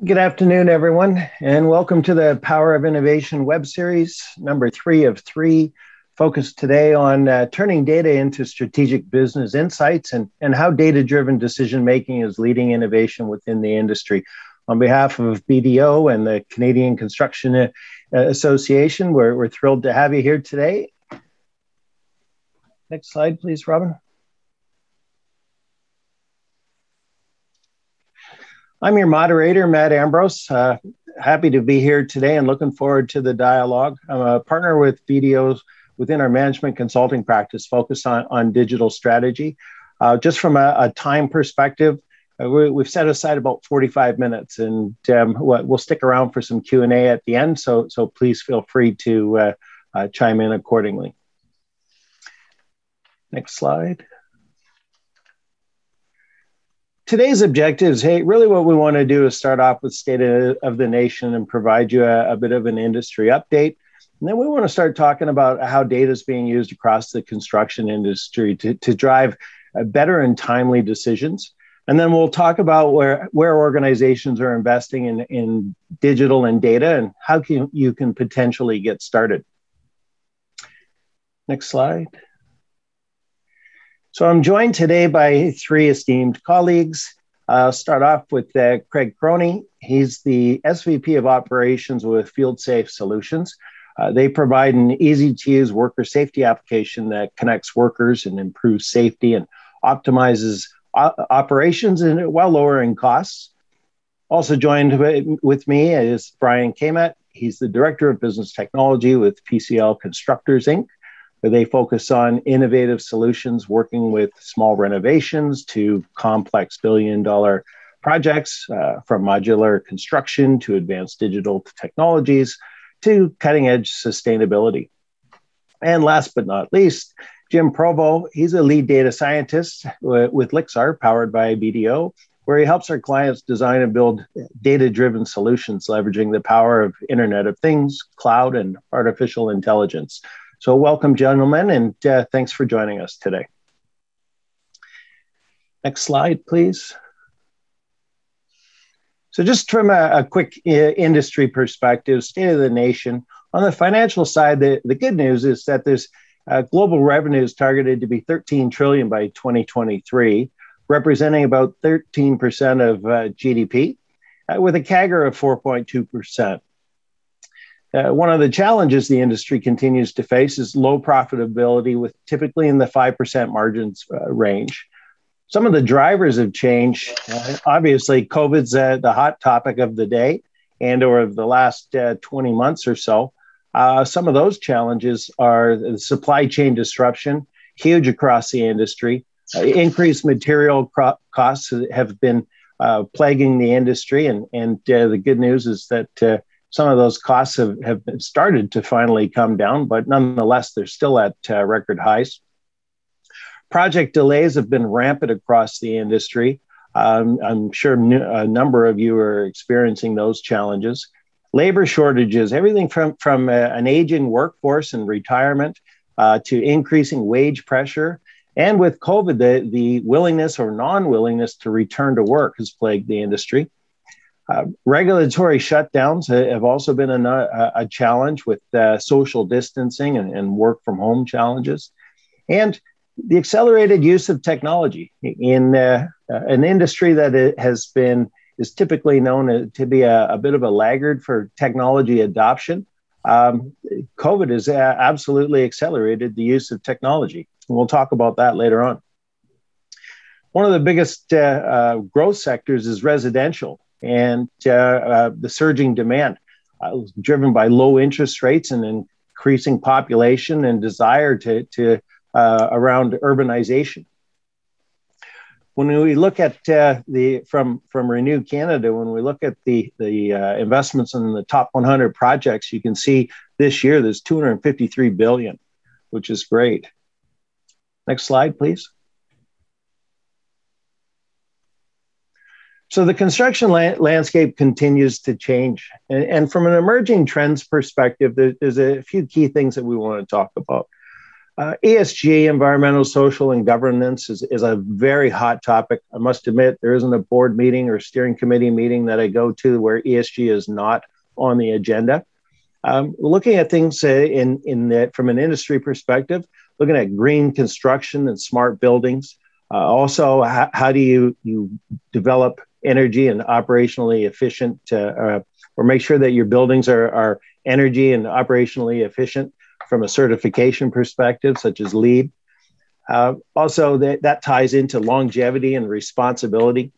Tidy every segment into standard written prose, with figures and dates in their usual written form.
Good afternoon, everyone, and welcome to the Power of Innovation web series, number 3 of 3, focused today on turning data into strategic business insights and how data-driven decision-making is leading innovation within the industry. On behalf of BDO and the Canadian Construction Association, we're thrilled to have you here today. Next slide, please, Robin. I'm your moderator, Matt Ambrose. Happy to be here today and looking forward to the dialogue. I'm a partner with BDO within our management consulting practice focused on digital strategy. Just from a time perspective, we've set aside about 45 minutes and we'll stick around for some Q&A at the end, so please feel free to chime in accordingly. Next slide. Today's objectives, hey, really what we want to do is start off with State of the Nation and provide you a bit of an industry update. And then we want to start talking about how data is being used across the construction industry to drive better and timely decisions. And then we'll talk about where organizations are investing in digital and data and how you can potentially get started. Next slide. So I'm joined today by 3 esteemed colleagues. I'll start off with Craig Croney. He's the SVP of Operations with Field Safe Solutions. They provide an easy-to-use worker safety application that connects workers and improves safety and optimizes operations while lowering costs. Also joined with me is Brian Kmet. He's the Director of Business Technology with PCL Constructors, Inc. They focus on innovative solutions, working with small renovations to complex billion-dollar projects, from modular construction to advanced digital technologies to cutting-edge sustainability. And last but not least, Jim Provost. He's a lead data scientist with Lixar, powered by BDO, where he helps our clients design and build data-driven solutions, leveraging the power of Internet of Things, cloud, and artificial intelligence. So welcome, gentlemen, and thanks for joining us today. Next slide, please. So just from a quick industry perspective, State of the Nation, on the financial side, the good news is that there's global revenues targeted to be $13 trillion by 2023, representing about 13% of GDP, with a CAGR of 4.2%. One of the challenges the industry continues to face is low profitability, with typically in the 5% margins range. Some of the drivers of change, obviously, COVID's the hot topic of the day and over the last 20 months or so. Some of those challenges are the supply chain disruption, huge across the industry. Increased material costs have been plaguing the industry, and the good news is that some of those costs have started to finally come down, but nonetheless, they're still at record highs. Project delays have been rampant across the industry. I'm sure a number of you are experiencing those challenges. Labor shortages, everything from an aging workforce and retirement to increasing wage pressure. And with COVID, the willingness or non-willingness to return to work has plagued the industry. Regulatory shutdowns have also been a challenge with social distancing and work from home challenges. And the accelerated use of technology in an industry that is typically known to be a bit of a laggard for technology adoption. COVID has absolutely accelerated the use of technology. And we'll talk about that later on. One of the biggest growth sectors is residential, and the surging demand driven by low interest rates and increasing population and desire to around urbanization. When we look at from Renew Canada, when we look at the investments in the top 100 projects, you can see this year there's $253 billion, which is great. Next slide, please. So the construction landscape continues to change. And from an emerging trends perspective, there's a few key things that we want to talk about. ESG, environmental, social, and governance is a very hot topic. I must admit, there isn't a board meeting or steering committee meeting that I go to where ESG is not on the agenda. Looking at things from an industry perspective, looking at green construction and smart buildings. Also, how do you develop energy and operationally efficient, or make sure that your buildings are energy and operationally efficient from a certification perspective, such as LEED. Also, that ties into longevity and responsibility.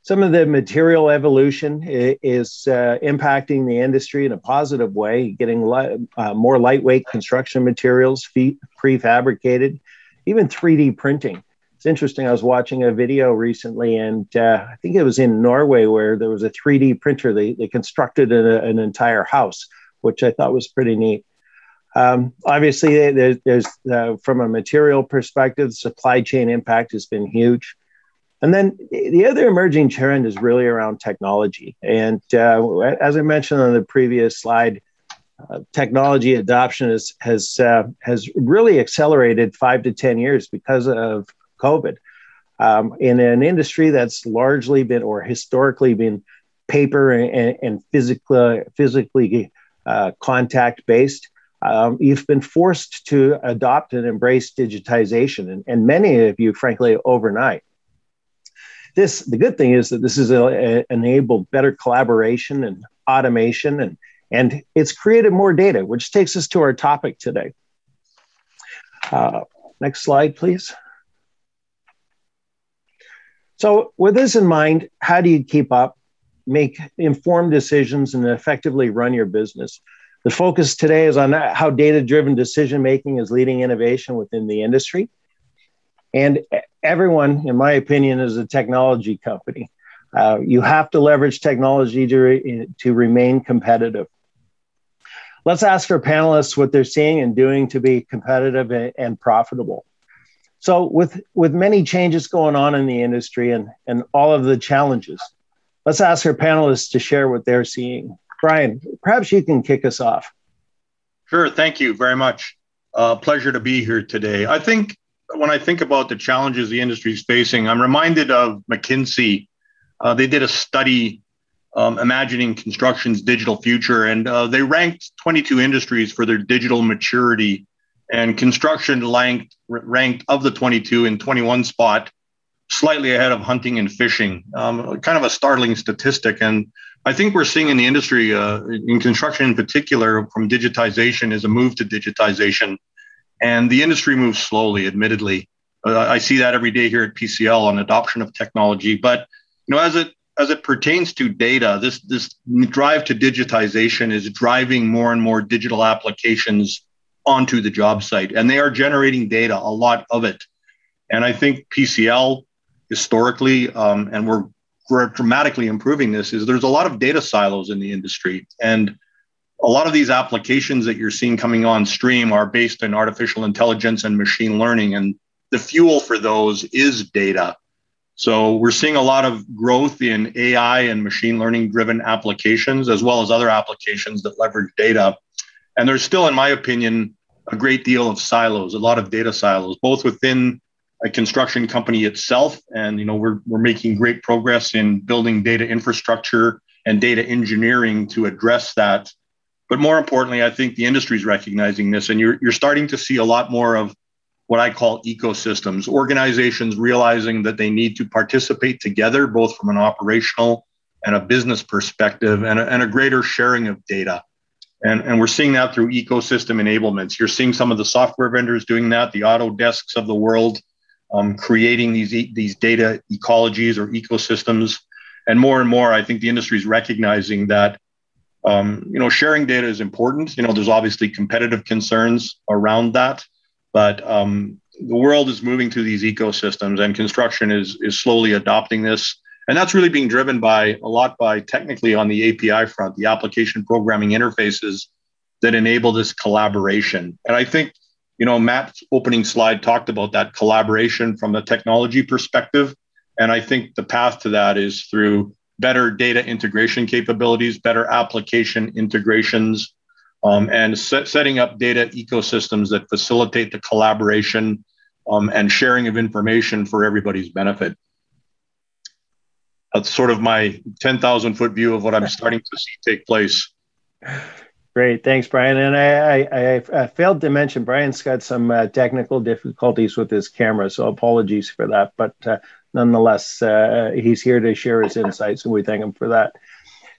Some of the material evolution is impacting the industry in a positive way, getting more lightweight construction materials, prefabricated, even 3D printing. It's interesting. I was watching a video recently, and I think it was in Norway, where there was a 3D printer. They constructed an entire house, which I thought was pretty neat. Obviously, there's from a material perspective, supply chain impact has been huge. And then the other emerging trend is really around technology. And as I mentioned on the previous slide, technology adoption has really accelerated 5 to 10 years because of COVID. In an industry that's largely been, or historically been, paper and physically contact based, you've been forced to adopt and embrace digitization, and many of you, frankly, overnight. The good thing is that this has enabled better collaboration and automation, and it's created more data, which takes us to our topic today. Next slide, please. So with this in mind, how do you keep up, make informed decisions, and effectively run your business? The focus today is on how data-driven decision-making is leading innovation within the industry. And everyone, in my opinion, is a technology company. You have to leverage technology to remain competitive. Let's ask our panelists what they're seeing and doing to be competitive and profitable. So with many changes going on in the industry and all of the challenges, let's ask our panelists to share what they're seeing. Brian, perhaps you can kick us off. Sure, thank you very much. Pleasure to be here today. I think when I think about the challenges the industry is facing, I'm reminded of McKinsey. They did a study imagining construction's digital future, and they ranked 22 industries for their digital maturity. And construction ranked of the 22 in 21 spot, slightly ahead of hunting and fishing. Kind of a startling statistic. And I think we're seeing in the industry, in construction in particular, from digitization is a move to digitization. And the industry moves slowly, admittedly. I see that every day here at PCL on adoption of technology. But as it pertains to data, this drive to digitization is driving more and more digital applications onto the job site, and they are generating data, a lot of it. And I think PCL historically, and we're dramatically improving this, is there's a lot of data silos in the industry. And a lot of these applications that you're seeing coming on stream are based in artificial intelligence and machine learning, and the fuel for those is data. So we're seeing a lot of growth in AI and machine learning driven applications, as well as other applications that leverage data. And there's still, in my opinion, a great deal of silos, a lot of data silos, both within a construction company itself. And, we're making great progress in building data infrastructure and data engineering to address that. But more importantly, I think the industry is recognizing this, and you're starting to see a lot more of what I call ecosystems, organizations realizing that they need to participate together, both from an operational and a business perspective, and a greater sharing of data. And we're seeing that through ecosystem enablements. You're seeing some of the software vendors doing that, the Autodesks of the world, creating these data ecologies or ecosystems. And more, I think the industry is recognizing that, sharing data is important. There's obviously competitive concerns around that, but the world is moving to these ecosystems, and construction is slowly adopting this. And that's really being driven by technically on the API front, the application programming interfaces that enable this collaboration. And I think, Matt's opening slide talked about that collaboration from the technology perspective. And I think the path to that is through better data integration capabilities, better application integrations, and setting up data ecosystems that facilitate the collaboration and sharing of information for everybody's benefit. That's sort of my 10,000-foot view of what I'm starting to see take place. Great, thanks, Brian. And I failed to mention Brian's got some technical difficulties with his camera, so apologies for that. But nonetheless, he's here to share his insights, and we thank him for that.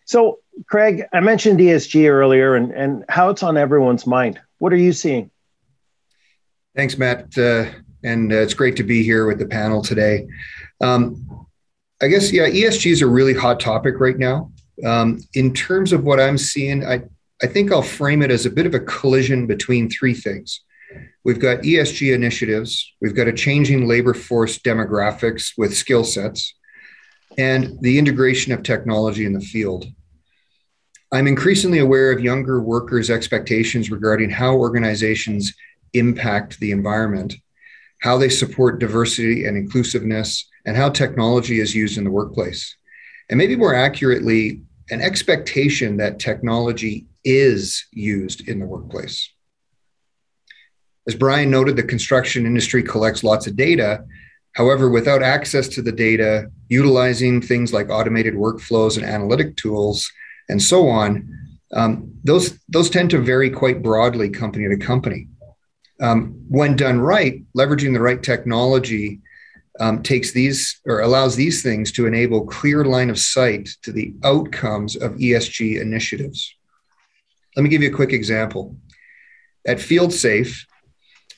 So, Craig, I mentioned ESG earlier and how it's on everyone's mind. What are you seeing? Thanks, Matt. And it's great to be here with the panel today. I guess, yeah, ESG is a really hot topic right now. In terms of what I'm seeing, I think I'll frame it as a bit of a collision between three things. We've got ESG initiatives, we've got a changing labor force demographics with skill sets, and the integration of technology in the field. I'm increasingly aware of younger workers' expectations regarding how organizations impact the environment, how they support diversity and inclusiveness, and how technology is used in the workplace. And maybe more accurately, an expectation that technology is used in the workplace. As Brian noted, the construction industry collects lots of data. However, without access to the data, utilizing things like automated workflows and analytic tools and so on, those tend to vary quite broadly company to company. When done right, leveraging the right technology allows these things to enable clear line of sight to the outcomes of ESG initiatives. Let me give you a quick example. At FieldSafe,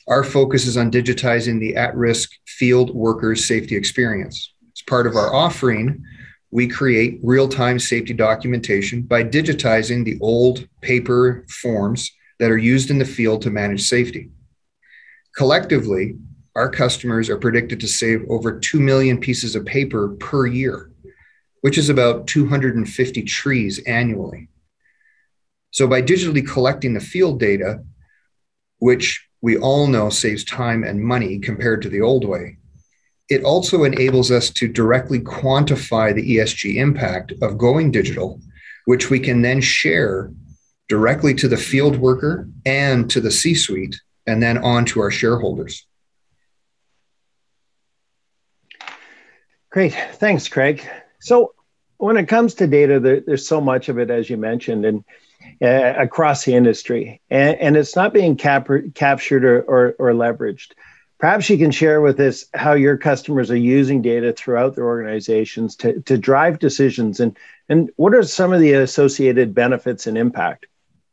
our focus is on digitizing the at-risk field workers' safety experience. As part of our offering, we create real-time safety documentation by digitizing the old paper forms that are used in the field to manage safety. Collectively, our customers are predicted to save over 2 million pieces of paper per year, which is about 250 trees annually. So by digitally collecting the field data, which we all know saves time and money compared to the old way, it also enables us to directly quantify the ESG impact of going digital, which we can then share directly to the field worker and to the C-suite, and then on to our shareholders. Great, thanks, Craig. So when it comes to data, there's so much of it, as you mentioned, and across the industry, and it's not being captured or leveraged. Perhaps you can share with us how your customers are using data throughout their organizations to drive decisions, and what are some of the associated benefits and impact?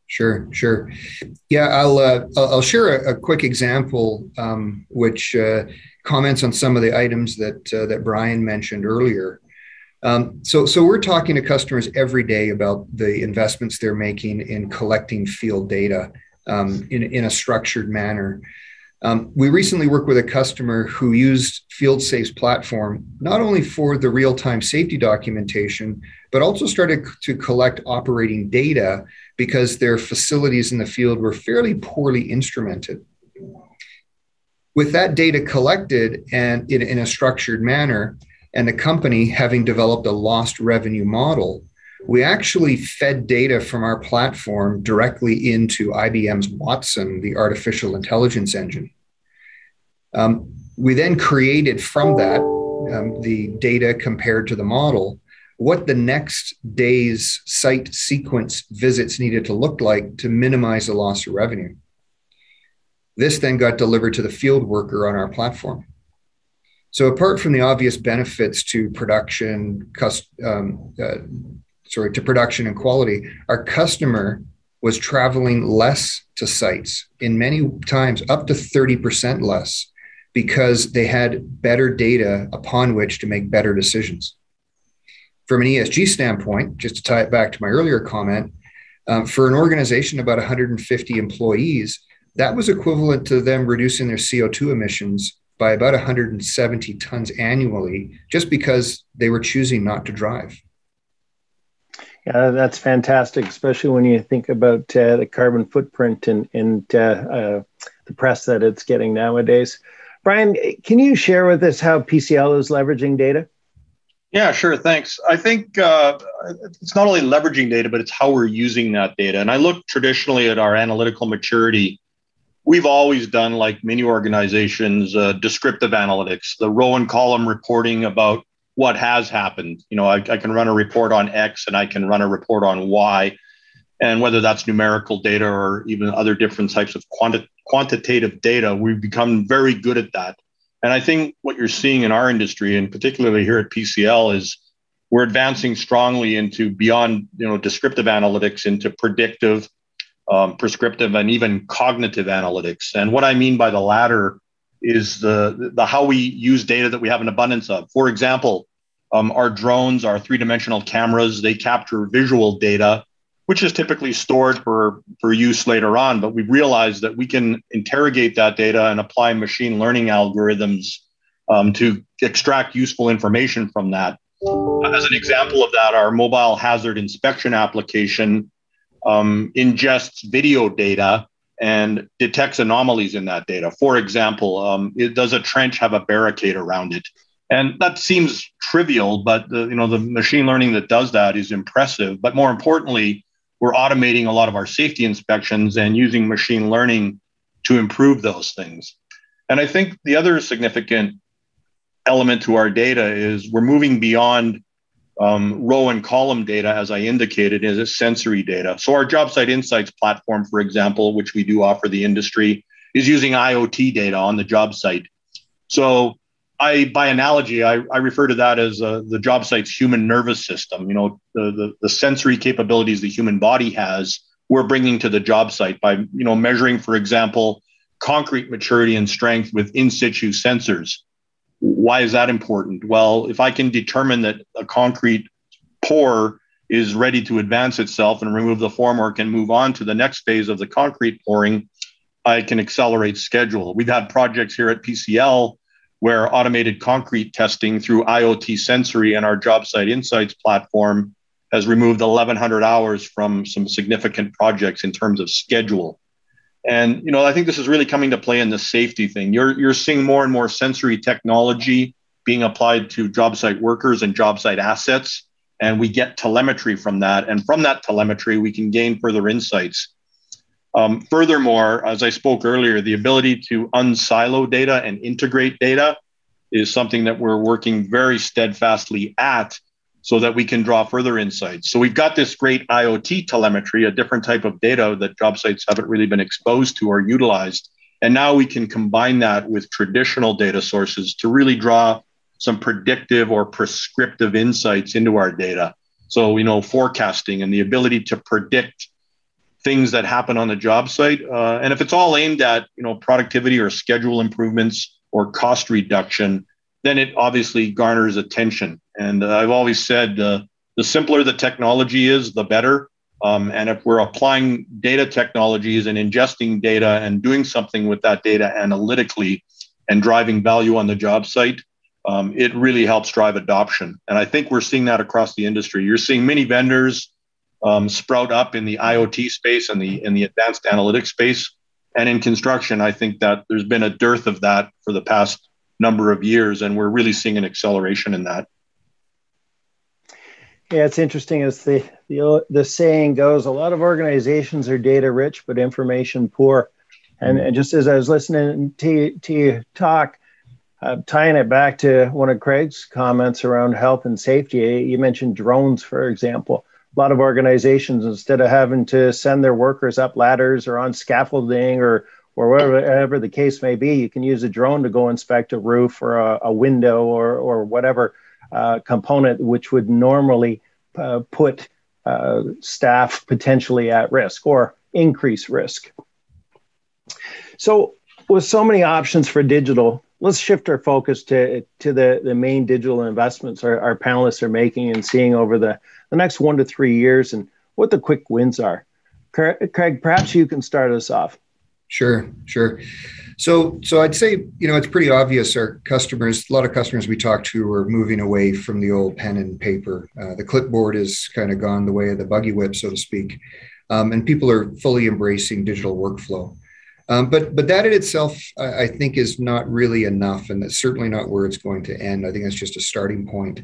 Sure. Yeah, I'll share a quick example, which comments on some of the items that Brian mentioned earlier. So we're talking to customers every day about the investments they're making in collecting field data in a structured manner. We recently worked with a customer who used FieldSafe's platform not only for the real-time safety documentation, but also started to collect operating data because their facilities in the field were fairly poorly instrumented. With that data collected and in a structured manner, and the company having developed a lost revenue model, we actually fed data from our platform directly into IBM's Watson, the artificial intelligence engine. We then created from that, the data compared to the model, what the next day's site sequence visits needed to look like to minimize the loss of revenue. This then got delivered to the field worker on our platform. So apart from the obvious benefits to production, production and quality, our customer was traveling less to sites, in many times up to 30% less, because they had better data upon which to make better decisions. From an ESG standpoint, just to tie it back to my earlier comment, for an organization about 150 employees, that was equivalent to them reducing their CO2 emissions by about 170 tons annually, just because they were choosing not to drive. Yeah, that's fantastic, especially when you think about the carbon footprint and the press that it's getting nowadays. Brian, can you share with us how PCL is leveraging data? Yeah, sure. Thanks. I think it's not only leveraging data, but it's how we're using that data. And I look traditionally at our analytical maturity. We've always done, like many organizations, descriptive analytics, the row and column reporting about what has happened. I can run a report on X and I can run a report on Y. And whether that's numerical data or even other different types of quantitative data, we've become very good at that. And I think what you're seeing in our industry, and particularly here at PCL, is we're advancing strongly into beyond descriptive analytics into predictive, prescriptive, and even cognitive analytics. And what I mean by the latter is the how we use data that we have an abundance of. For example, our drones, our three-dimensional cameras, they capture visual data, which is typically stored for use later on. But we've realized that we can interrogate that data and apply machine learning algorithms to extract useful information from that. As an example of that, our mobile hazard inspection application ingests video data and detects anomalies in that data. For example, does a trench have a barricade around it? And that seems trivial, but the machine learning that does that is impressive. But more importantly, we're automating a lot of our safety inspections and using machine learning to improve those things. And I think the other significant element to our data is we're moving beyond row and column data, as I indicated, is sensory data. So our Job Site Insights platform, for example, which we do offer the industry, is using IoT data on the job site. So by analogy, I refer to that as the job site's human nervous system. The sensory capabilities the human body has, we're bringing to the job site by measuring, for example, concrete maturity and strength with in situ sensors. Why is that important? Well, if I can determine that a concrete pour is ready to advance itself and remove the formwork and move on to the next phase of the concrete pouring, I can accelerate schedule. We've had projects here at PCL where automated concrete testing through IoT sensory and our Job Site Insights platform has removed 1,100 hours from some significant projects in terms of schedule. And I think this is really coming to play in the safety thing. You're seeing more and more sensory technology being applied to job site workers and job site assets, and we get telemetry from that. And from that telemetry, we can gain further insights. Furthermore, as I spoke earlier, the ability to unsilo data and integrate data is something that we're working very steadfastly at so that we can draw further insights. So we've got this great IoT telemetry, a different type of data that job sites haven't really been exposed to or utilized. And now we can combine that with traditional data sources to really draw some predictive or prescriptive insights into our data. So, forecasting and the ability to predict things that happen on the job site. And if it's all aimed at, productivity or schedule improvements or cost reduction, then it obviously garners attention. And I've always said the simpler the technology is, the better. And if we're applying data technologies and ingesting data and doing something with that data analytically and driving value on the job site, it really helps drive adoption. And I think we're seeing that across the industry. You're seeing many vendors sprout up in the IoT space and the advanced analytics space. And in construction, I think that there's been a dearth of that for the past number of years, and we're really seeing an acceleration in that. Yeah, it's interesting as the saying goes, a lot of organizations are data rich, but information poor. And just as I was listening to you talk, tying it back to one of Craig's comments around health and safety, you mentioned drones, for example. A lot of organizations, instead of having to send their workers up ladders or on scaffolding or whatever the case may be, you can use a drone to go inspect a roof or a window or whatever component, which would normally put staff potentially at risk or increase risk. So with so many options for digital, let's shift our focus to the main digital investments our panelists are making and seeing over the next 1 to 3 years and what the quick wins are. Craig, perhaps you can start us off. Sure. So I'd say, it's pretty obvious a lot of customers we talk to are moving away from the old pen and paper. The clipboard has kind of gone the way of the buggy whip, so to speak. And people are fully embracing digital workflow. But that in itself, I think, is not really enough, and that's certainly not where it's going to end. I think that's just a starting point.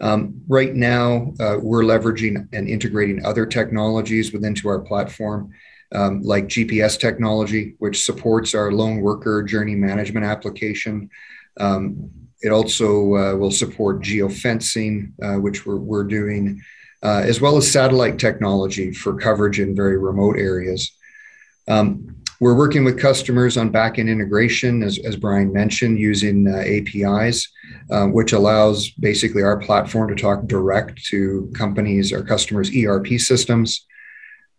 Right now, we're leveraging and integrating other technologies into our platform, like GPS technology, which supports our lone worker journey management application. It also will support geofencing, which we're doing, as well as satellite technology for coverage in very remote areas. We're working with customers on back-end integration, as Brian mentioned, using APIs, which allows basically our platform to talk direct to companies or customers' ERP systems.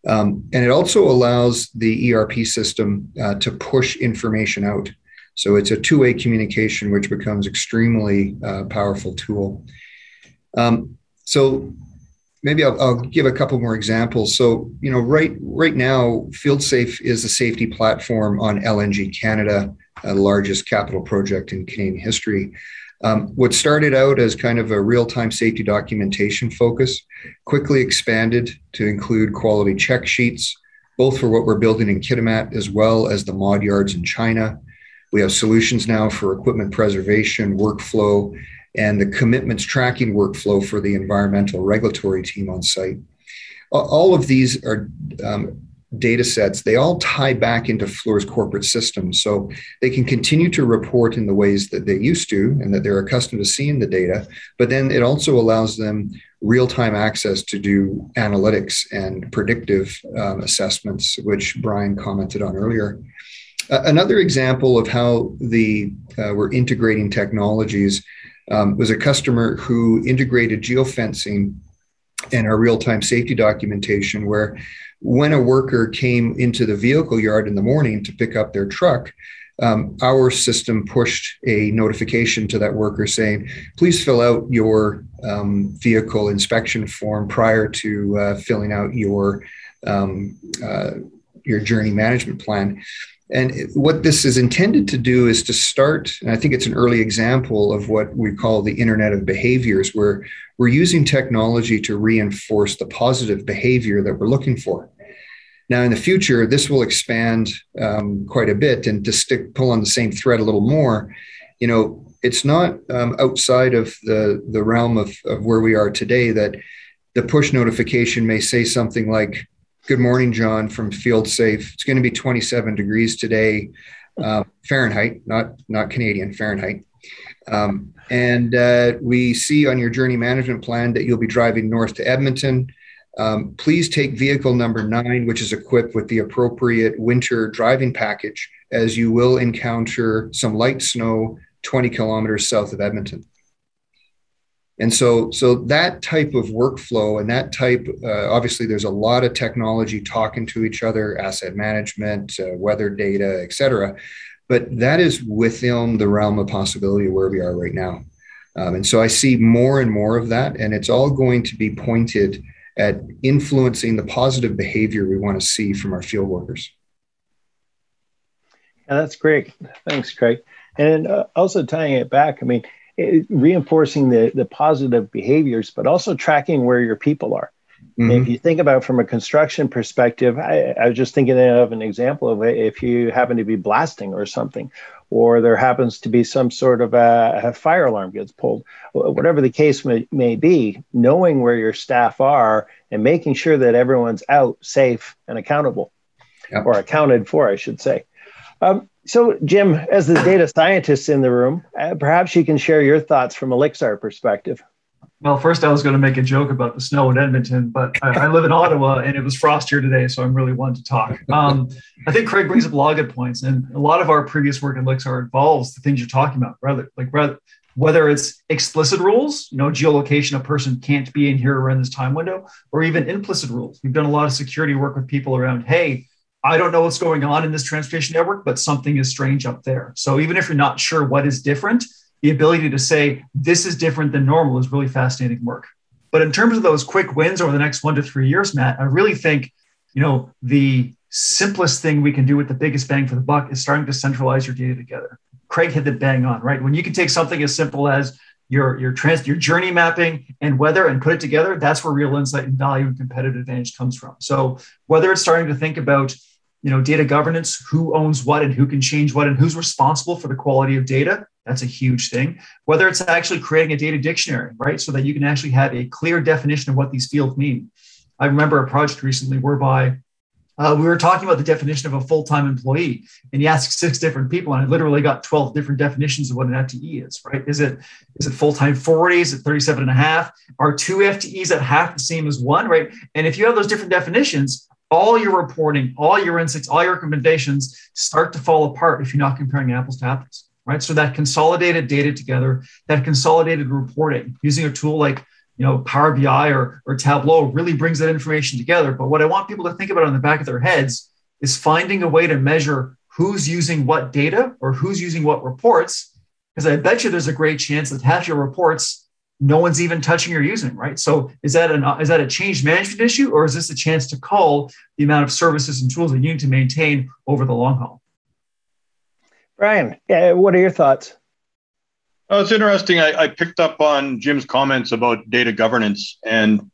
And it also allows the ERP system to push information out. So it's a two-way communication, which becomes extremely powerful tool. So maybe I'll give a couple more examples. So, right now, FieldSafe is a safety platform on LNG Canada, the largest capital project in Canadian history. What started out as kind of a real-time safety documentation focus quickly expanded to include quality check sheets, both for what we're building in Kmet as well as the mod yards in China. We have solutions now for equipment preservation, workflow, and the commitments tracking workflow for the environmental regulatory team on site. All of these are data sets. They all tie back into Fluor's corporate system, so they can continue to report in the ways that they used to and that they're accustomed to seeing the data, but then it also allows them real-time access to do analytics and predictive assessments, which Brian commented on earlier. Another example of how we're integrating technologies was a customer who integrated geofencing and our real-time safety documentation, where when a worker came into the vehicle yard in the morning to pick up their truck, our system pushed a notification to that worker saying, please fill out your vehicle inspection form prior to filling out your journey management plan. And what this is intended to do is to start, and I think it's an early example of what we call the Internet of Behaviors, where we're using technology to reinforce the positive behavior that we're looking for. Now, in the future, this will expand quite a bit, and to pull on the same thread a little more, it's not outside of the realm of where we are today that the push notification may say something like, good morning, John, from FieldSafe. It's going to be 27 degrees today, Fahrenheit, not Canadian, Fahrenheit. And we see on your journey management plan that you'll be driving north to Edmonton. Please take vehicle number 9, which is equipped with the appropriate winter driving package, as you will encounter some light snow 20 kilometers south of Edmonton. And so that type of workflow and that type, obviously there's a lot of technology talking to each other, asset management, weather data, et cetera, but that is within the realm of possibility where we are right now. And so I see more and more of that, and it's all going to be pointed at influencing the positive behavior we want to see from our field workers. Yeah, that's great. Thanks, Craig. And also tying it back, reinforcing the positive behaviors, but also tracking where your people are. Mm-hmm. If you think about from a construction perspective, I was just thinking of an example of it. If you happen to be blasting or something, or there happens to be some sort of a fire alarm gets pulled, whatever the case may be, knowing where your staff are and making sure that everyone's out safe and accountable, yep, or accounted for, I should say. So, Jim, as the data scientist in the room, perhaps you can share your thoughts from a Lixar perspective. Well, first I was going to make a joke about the snow in Edmonton, but I live in Ottawa and it was frostier today, so I'm really one to talk. I think Craig brings up a lot of good points, and a lot of our previous work in Lixar involves the things you're talking about, whether it's explicit rules, geolocation, a person can't be in here around this time window, or even implicit rules. We've done a lot of security work with people around, hey, I don't know what's going on in this transportation network, but something is strange up there. So even if you're not sure what is different, the ability to say this is different than normal is really fascinating work. But in terms of those quick wins over the next 1 to 3 years, Matt, I really think, the simplest thing we can do with the biggest bang for the buck is starting to centralize your data together. Craig hit the bang on, right? When you can take something as simple as your journey mapping and weather and put it together, that's where real insight and value and competitive advantage comes from. So whether it's starting to think about data governance, who owns what and who can change what and who's responsible for the quality of data, That's a huge thing. Whether it's actually creating a data dictionary, right? So that you can actually have a clear definition of what these fields mean. I remember a project recently whereby we were talking about the definition of a full-time employee, and you asked 6 different people, and I literally got 12 different definitions of what an FTE is, right? Is it full-time 40? Is it 37 and a half? Are 2 FTEs at half the same as 1, right? And if you have those different definitions, all your reporting, all your insights, all your recommendations start to fall apart if you're not comparing apples to apples, right? So that consolidated data together, that consolidated reporting using a tool like Power BI or Tableau really brings that information together. But what I want people to think about on the back of their heads is finding a way to measure who's using what data or who's using what reports, because I bet you there's a great chance that half your reports, no one's even touching or using, right? So is that a change management issue, or is this a chance to cull the amount of services and tools that you need to maintain over the long haul? Brian, what are your thoughts? Oh, it's interesting. I picked up on Jim's comments about data governance, and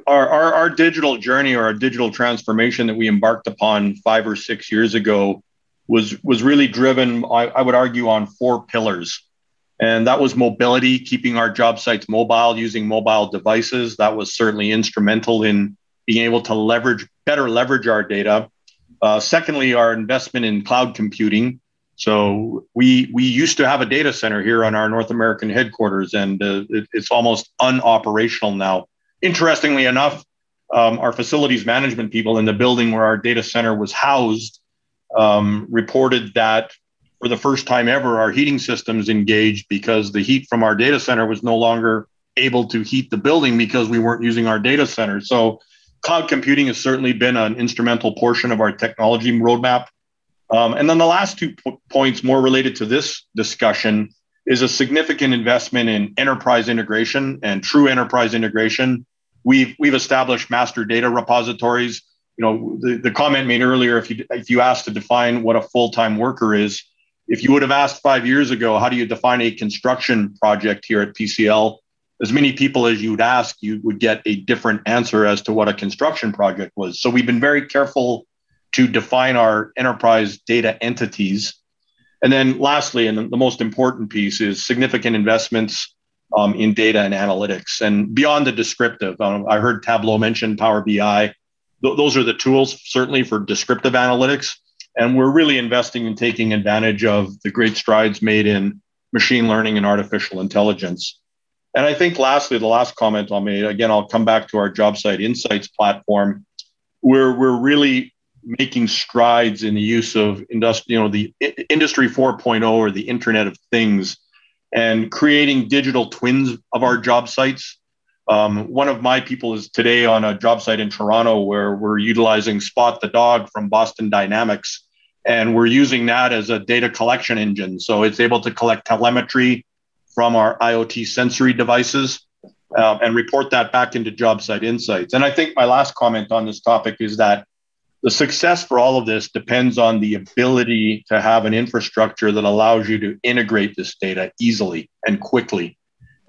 our digital journey or our digital transformation that we embarked upon 5 or 6 years ago was really driven, I would argue, on 4 pillars. And that was mobility, keeping our job sites mobile, using mobile devices. That was certainly instrumental in being able to better leverage our data. Secondly, our investment in cloud computing. So we used to have a data center here on our North American headquarters, and it's almost unoperational now. Interestingly enough, our facilities management people in the building where our data center was housed reported that for the first time ever, our heating systems engaged because the heat from our data center was no longer able to heat the building because we weren't using our data center. So cloud computing has certainly been an instrumental portion of our technology roadmap. And then the last 2 points more related to this discussion is a significant investment in enterprise integration and true enterprise integration. We've established master data repositories. The comment made earlier, if you asked to define what a full-time worker is, if you would have asked 5 years ago, how do you define a construction project here at PCL? As many people as you would ask, you would get a different answer as to what a construction project was. So we've been very careful to define our enterprise data entities. And then lastly, and the most important piece, is significant investments in data and analytics. And beyond the descriptive, I heard Tableau mention Power BI. Those are the tools certainly for descriptive analytics. And we're really investing in taking advantage of the great strides made in machine learning and artificial intelligence. And I think lastly, the last comment I'll make, again, I'll come back to our job site insights platform. We're really making strides in the use of the Industry 4.0 or the Internet of Things, and creating digital twins of our job sites. One of my people is today on a job site in Toronto where we're utilizing Spot the Dog from Boston Dynamics, and we're using that as a data collection engine. So it's able to collect telemetry from our IoT sensory devices and report that back into job site insights. And I think my last comment on this topic is that the success for all of this depends on the ability to have an infrastructure that allows you to integrate this data easily and quickly.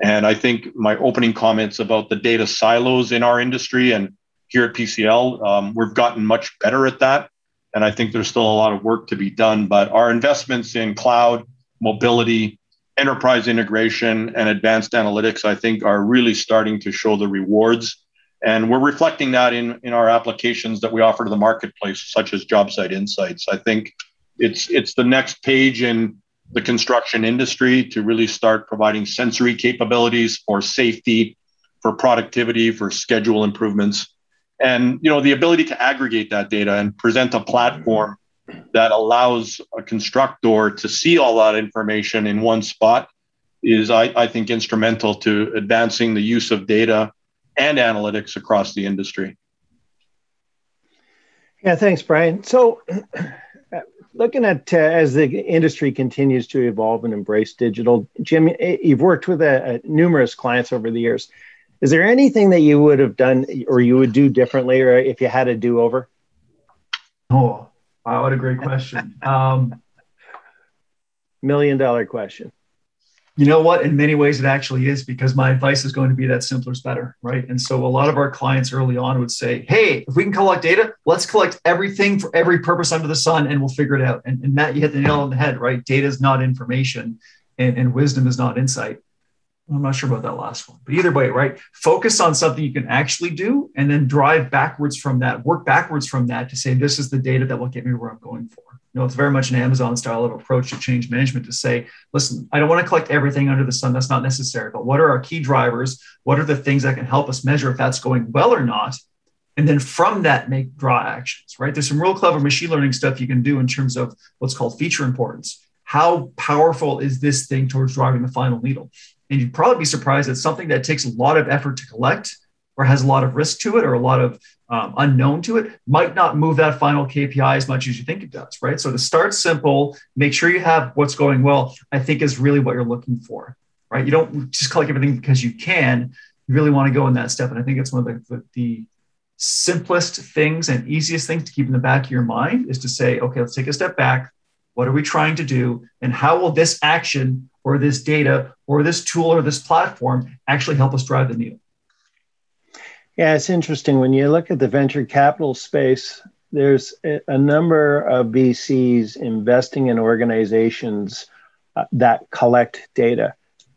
And I think my opening comments about the data silos in our industry and here at PCL, we've gotten much better at that. And I think there's still a lot of work to be done. But our investments in cloud, mobility, enterprise integration, and advanced analytics, I think, are really starting to show the rewards. And we're reflecting that in our applications that we offer to the marketplace, such as Job Site Insights. I think it's the next page in the construction industry to really start providing sensory capabilities for safety, for productivity, for schedule improvements. And the ability to aggregate that data and present a platform that allows a constructor to see all that information in one spot is, I think, instrumental to advancing the use of data and analytics across the industry. Yeah, thanks, Brian. So looking at as the industry continues to evolve and embrace digital, Jim, you've worked with numerous clients over the years. Is there anything that you would have done or you would do differently, or if you had a do-over? Oh, wow, what a great question. $1 million question. You know what? In many ways, it actually is, because my advice is going to be that simpler is better, right? And so a lot of our clients early on would say, hey, if we can collect data, let's collect everything for every purpose under the sun and we'll figure it out. And Matt, you hit the nail on the head, right? Data is not information and wisdom is not insight. I'm not sure about that last one, but either way, right? Focus on something you can actually do and then drive backwards from that, work backwards from that to say, this is the data that will get me where I'm going for. You know, it's very much an Amazon style of approach to change management to say, listen, I don't want to collect everything under the sun. That's not necessary. But what are our key drivers? What are the things that can help us measure if that's going well or not? And then from that, draw actions, right? There's some real clever machine learning stuff you can do in terms of what's called feature importance. How powerful is this thing towards driving the final needle? And you'd probably be surprised that something that takes a lot of effort to collect or has a lot of risk to it or a lot of unknown to it might not move that final KPI as much as you think it does, right? So to start simple, make sure you have what's going well, I think is really what you're looking for, right? You don't just collect everything because you can. You really want to go in that step. And I think it's one of the simplest things and easiest things to keep in the back of your mind is to say, okay, let's take a step back. What are we trying to do? And how will this action or this data or this tool or this platform actually help us drive the needle? Yeah, it's interesting. When you look at the venture capital space, there's a number of VCs investing in organizations that collect data.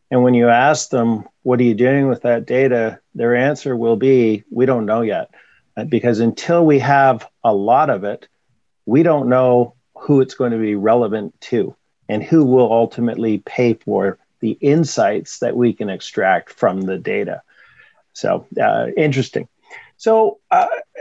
And when you ask them, what are you doing with that data? Their answer will be, we don't know yet. Because until we have a lot of it, we don't know who it's going to be relevant to and who will ultimately pay for the insights that we can extract from the data. So interesting. So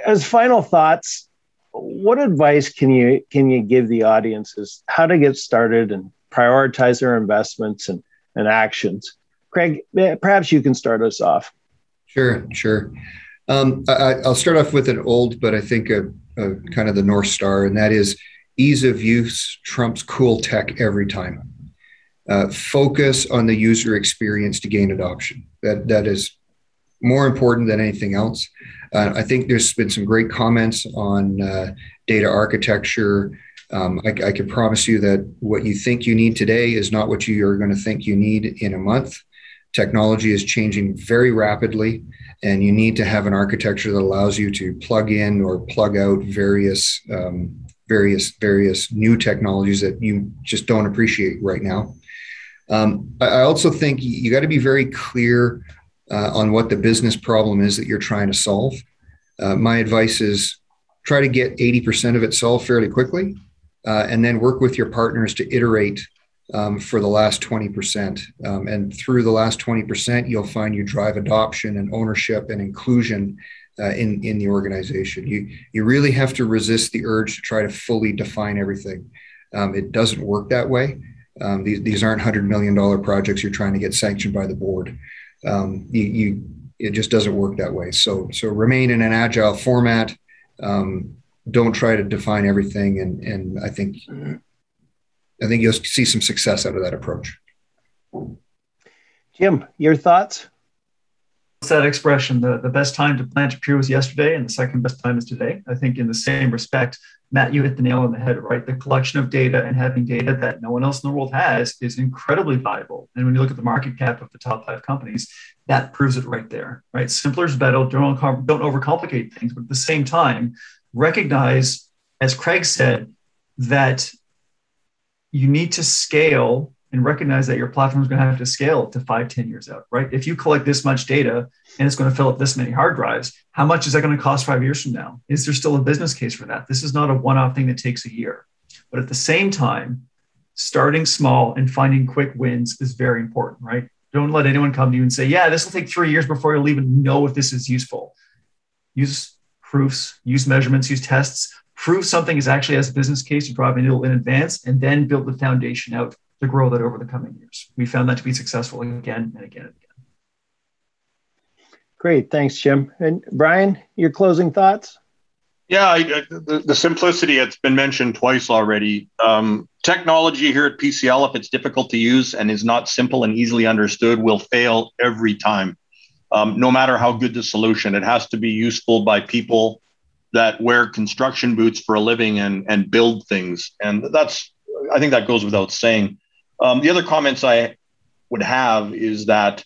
as final thoughts, what advice can you give the audiences how to get started and prioritize their investments and actions? Craig, perhaps you can start us off. Sure. I'll start off with an old, but I think a kind of the North Star, and that is ease of use trumps cool tech every time. Focus on the user experience to gain adoption. That is more important than anything else. I think there's been some great comments on data architecture. I can promise you that what you think you need today is not what you are going to think you need in a month. Technology is changing very rapidly, and you need to have an architecture that allows you to plug in or plug out various new technologies that you just don't appreciate right now. I also think you got to be very clear on what the business problem is that you're trying to solve. My advice is try to get 80% of it solved fairly quickly, and then work with your partners to iterate for the last 20%. And through the last 20%, you'll find you drive adoption and ownership and inclusion in the organization. You really have to resist the urge to try to fully define everything. It doesn't work that way. These aren't $100 million projects you're trying to get sanctioned by the board. It just doesn't work that way. So remain in an agile format. Don't try to define everything. And I think you'll see some success out of that approach. Jim, your thoughts? What's that expression? The best time to plant a tree was yesterday, and the second best time is today. I think in the same respect, Matt, you hit the nail on the head, right? The collection of data and having data that no one else in the world has is incredibly valuable. And when you look at the market cap of the top 5 companies, that proves it right there, right? Simpler is better. Don't overcomplicate things, but at the same time, recognize, as Craig said, that you need to scale and recognize that your platform is going to have to scale to 5-10 years out, right? If you collect this much data and it's going to fill up this many hard drives, how much is that going to cost 5 years from now? Is there still a business case for that? This is not a one-off thing that takes a year. But at the same time, starting small and finding quick wins is very important, right? Don't let anyone come to you and say, yeah, this will take 3 years before you'll even know if this is useful. Use proofs, use measurements, use tests, prove something is actually has a business case, you drive a needle in advance, and then build the foundation out to grow that over the coming years. We found that to be successful again and again and again. Great. Thanks, Jim. And Brian, your closing thoughts? Yeah, the simplicity, it's been mentioned twice already. Technology here at PCL, if it's difficult to use and is not simple and easily understood, will fail every time. No matter how good the solution, it has to be useful by people that wear construction boots for a living and build things. And I think that goes without saying. The other comments I would have is that,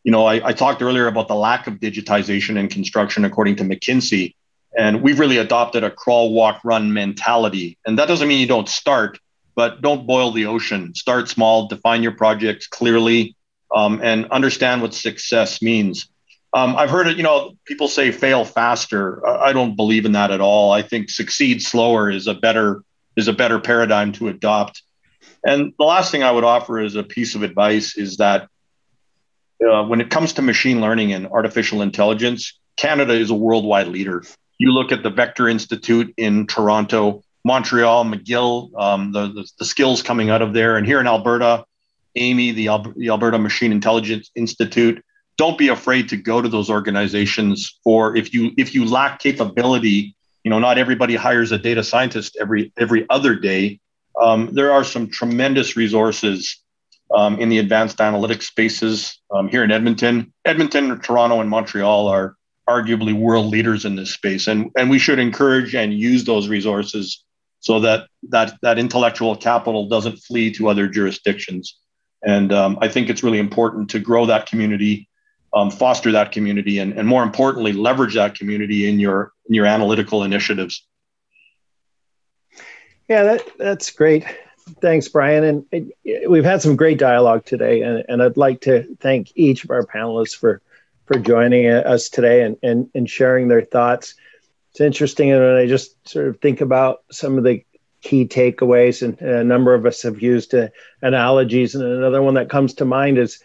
I talked earlier about the lack of digitization in construction, according to McKinsey, and we've really adopted a crawl, walk, run mentality. And that doesn't mean you don't start, but don't boil the ocean. Start small, define your projects clearly, and understand what success means. I've heard it, people say fail faster. I don't believe in that at all. I think succeed slower is a better paradigm to adopt. And the last thing I would offer as a piece of advice is that when it comes to machine learning and artificial intelligence, Canada is a worldwide leader. You look at the Vector Institute in Toronto, Montreal, McGill, the skills coming out of there, and here in Alberta, AMI, the Alberta Machine Intelligence Institute. Don't be afraid to go to those organizations. For if you lack capability, not everybody hires a data scientist every other day. There are some tremendous resources in the advanced analytics spaces here in Edmonton. Edmonton, Toronto, and Montreal are arguably world leaders in this space, and we should encourage and use those resources so that intellectual capital doesn't flee to other jurisdictions. And I think it's really important to grow that community, foster that community, and more importantly, leverage that community in your analytical initiatives. Yeah, that's great. Thanks, Brian. And we've had some great dialogue today, and I'd like to thank each of our panelists for joining us today and sharing their thoughts. It's interesting, and I just sort of think about some of the key takeaways, and a number of us have used analogies, and another one that comes to mind is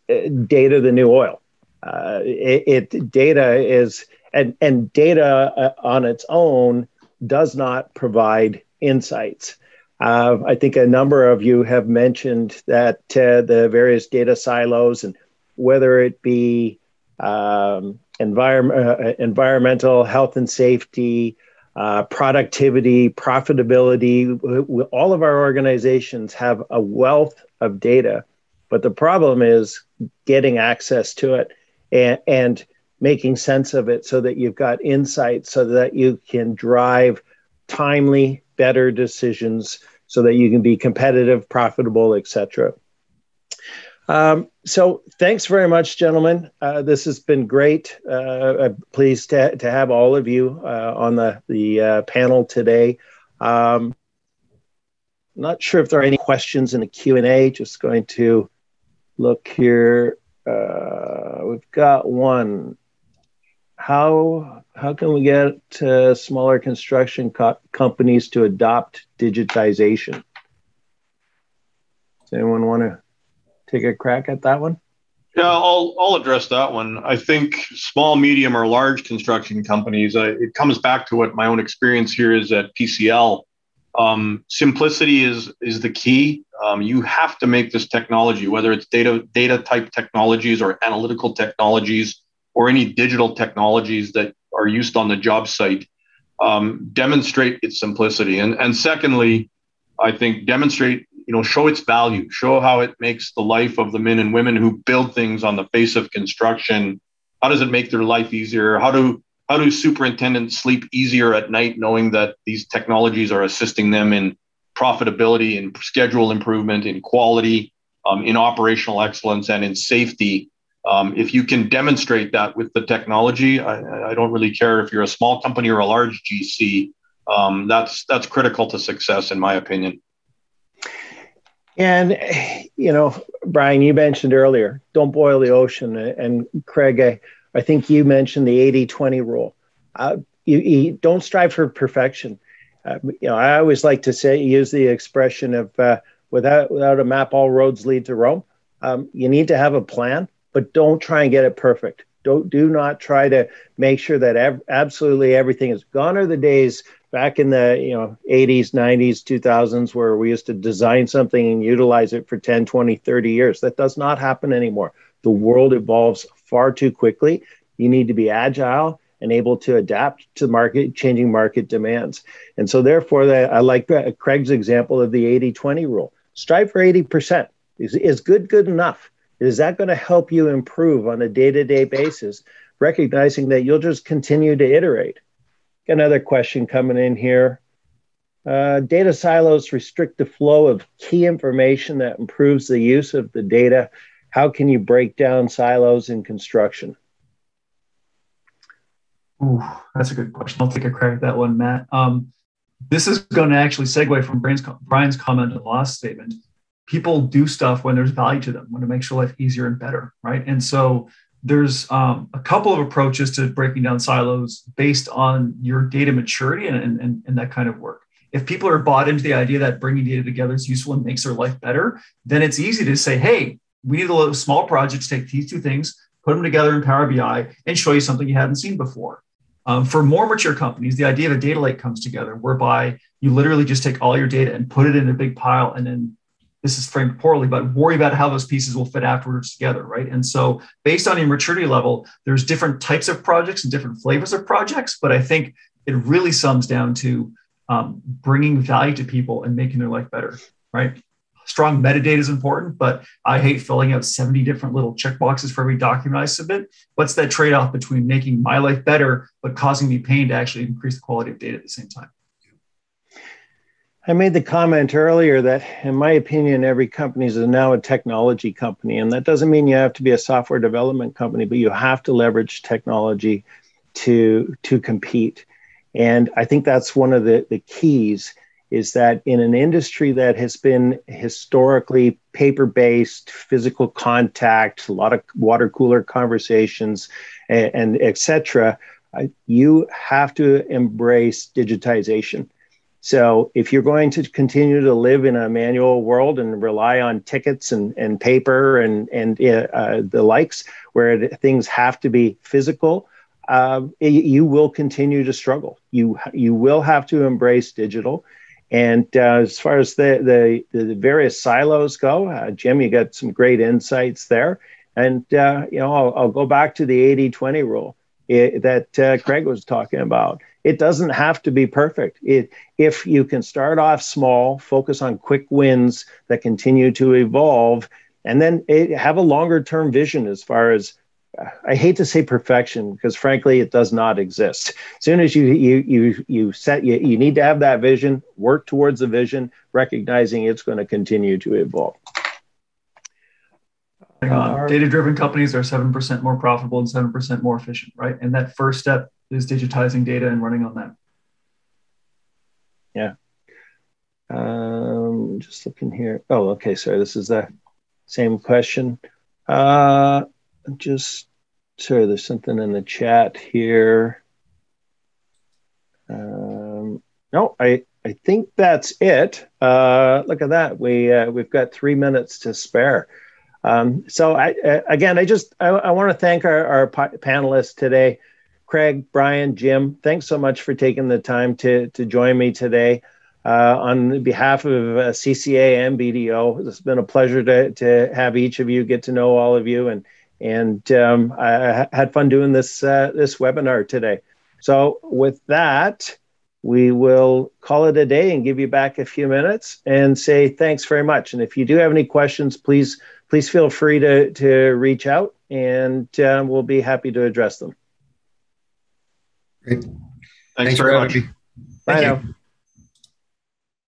data the new oil. Data is, and data on its own does not provide insights. I think a number of you have mentioned that the various data silos, and whether it be environmental, health and safety, productivity, profitability, all of our organizations have a wealth of data, but the problem is getting access to it and making sense of it so that you've got insights, so that you can drive timely, better decisions, so that you can be competitive, profitable, etc. So thanks very much, gentlemen. This has been great. I'm pleased to have all of you on the panel today. Not sure if there are any questions in the Q&A. Just going to look here. We've got one. How can we get smaller construction companies to adopt digitization? Does anyone want to take a crack at that one? Yeah, I'll address that one. I think small, medium, or large construction companies, it comes back to what my own experience here is at PCL. Simplicity is the key. You have to make this technology, whether it's data type technologies or analytical technologies or any digital technologies that are used on the job site, demonstrate its simplicity. And secondly, I think demonstrate, show its value, show how it makes the life of the men and women who build things on the face of construction. How does it make their life easier? How do superintendents sleep easier at night knowing that these technologies are assisting them in profitability, in schedule improvement, in quality, in operational excellence, and in safety? If you can demonstrate that with the technology, I don't really care if you're a small company or a large GC. That's critical to success, in my opinion. And, Brian, you mentioned earlier, don't boil the ocean. And Craig, I think you mentioned the 80-20 rule. You don't strive for perfection. I always like to use the expression of without a map, all roads lead to Rome. You need to have a plan, but don't try and get it perfect. Do not try to make sure that absolutely everything is gone. Are the days back in the 80s, 90s, 2000s where we used to design something and utilize it for 10, 20, 30 years. That does not happen anymore. The world evolves far too quickly. You need to be agile and able to adapt to changing market demands. And so therefore, I like Craig's example of the 80-20 rule. Strive for 80%. Is good enough? Is that going to help you improve on a day-to-day basis, recognizing that you'll just continue to iterate? Another question coming in here. Data silos restrict the flow of key information that improves the use of the data. How can you break down silos in construction? Ooh, that's a good question. I'll take a crack at that one, Matt. This is going to actually segue from Brian's comment in the last statement. People do stuff when there's value to them, when it makes your life easier and better, right? And so there's a couple of approaches to breaking down silos based on your data maturity and that kind of work. If people are bought into the idea that bringing data together is useful and makes their life better, then it's easy to say, hey, we need a little small project to take these two things, put them together in Power BI, and show you something you hadn't seen before. For more mature companies, the idea of a data lake comes together, whereby you literally just take all your data and put it in a big pile, and then this is framed poorly, but worry about how those pieces will fit afterwards together, right? And so based on your maturity level, there's different types of projects and different flavors of projects, but I think it really sums down to bringing value to people and making their life better, right? Strong metadata is important, but I hate filling out 70 different little checkboxes for every document I submit. What's that trade-off between making my life better, but causing me pain to actually increase the quality of data at the same time? I made the comment earlier that, in my opinion, every company is now a technology company. And that doesn't mean you have to be a software development company, but you have to leverage technology to compete. And I think that's one of the keys, is that in an industry that has been historically paper-based, physical contact, a lot of water cooler conversations, and et cetera, you have to embrace digitization. So if you're going to continue to live in a manual world and rely on tickets and paper and the likes, where things have to be physical, you will continue to struggle. You will have to embrace digital. And as far as the various silos go, Jim, you got some great insights there. And I'll go back to the 80-20 rule that Craig was talking about. It doesn't have to be perfect. If you can start off small, focus on quick wins that continue to evolve, and then have a longer term vision as far as, I hate to say perfection, because frankly, it does not exist. As soon as you need to have that vision, work towards the vision, recognizing it's going to continue to evolve. Data-driven companies are 7% more profitable and 7% more efficient, right? And that first step is digitizing data and running on that. Yeah. Just looking here. Oh, okay. Sorry, this is the same question. Sorry, there's something in the chat here. No, I think that's it. Look at that. We've got 3 minutes to spare. So I want to thank our panelists today, Craig, Brian, Jim. Thanks so much for taking the time to join me today. On behalf of CCA and BDO, it's been a pleasure to have each of you, get to know all of you, and I had fun doing this webinar today. So with that, we will call it a day and give you back a few minutes and say thanks very much. And if you do have any questions, please feel free to reach out, and we'll be happy to address them. Great. Thanks very much. Bye now.